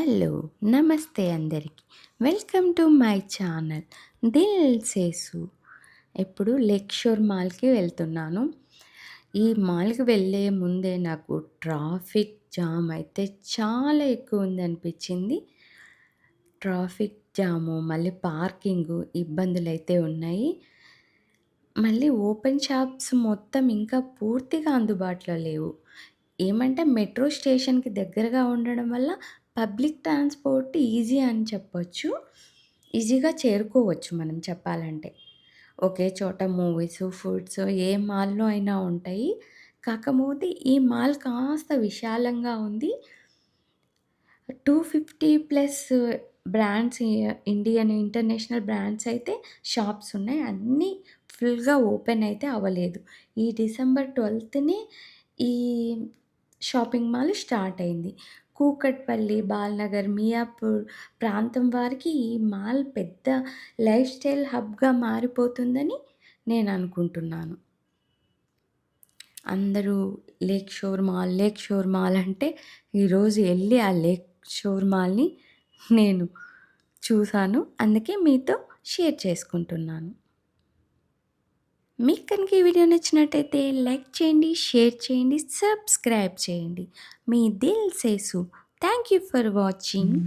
Hello! నమస్తే అందరికి. Welcome to my channel దిల్ సేసు. ఇప్పుడు లేక్ షోర్ మాల్‌కి వెళ్తున్నాను. ఈ మాల్‌కి వెళ్ళే ముందే నాకు ట్రాఫిక్ జామ్ అయితే చాలా ఎక్కువ ఉందనిపించింది. ట్రాఫిక్ జాము, మళ్ళీ పార్కింగు ఇబ్బందులైతే ఉన్నాయి. మళ్ళీ ఓపెన్ షాప్స్ మొత్తం ఇంకా పూర్తిగా అందుబాటులో లేవు. ఏమంటే మెట్రో స్టేషన్‌కి దగ్గరగా ఉండడం వల్ల పబ్లిక్ ట్రాన్స్‌పోర్ట్ ఈజీ అని చెప్పొచ్చు. ఈజీగా చేరుకోవచ్చు మనం చెప్పాలంటే. ఒకే చోట మూవీస్, ఫుడ్స్ ఏ మాల్‌లో అయినా ఉంటాయి. కాకపోతే ఈ మాల్ కాస్త విశాలంగా ఉంది. 250 plus brands Indian, international brands అయితే షాప్స్ ఉన్నాయి. అన్నీ ఫుల్‌గా ఓపెన్ అయితే అవ్వలేదు. ఈ డిసెంబర్ 12నే ఈ షాపింగ్ మాల్ స్టార్ట్ అయింది. కూకట్పల్లి, బాల్‌నగర్, మియాపూర్ ప్రాంతం వారికి ఈ మాల్ పెద్ద లైఫ్ స్టైల్ హబ్‌గా మారిపోతుందని నేను అనుకుంటున్నాను. అందరూ లేక్ షోర్ మాల్ అంటే ఈరోజు ఎళ్లి ఆ లేక్ షోర్ మాల్‌ని నేను చూసాను. అందుకే మీతో షేర్ చేసుకుంటున్నాను. మీకు కనుక ఈ వీడియో నచ్చినట్టయితే లైక్ చేయండి, షేర్ చేయండి, సబ్స్క్రైబ్ చేయండి. మీ దిల్ సేసు. Thank you for watching.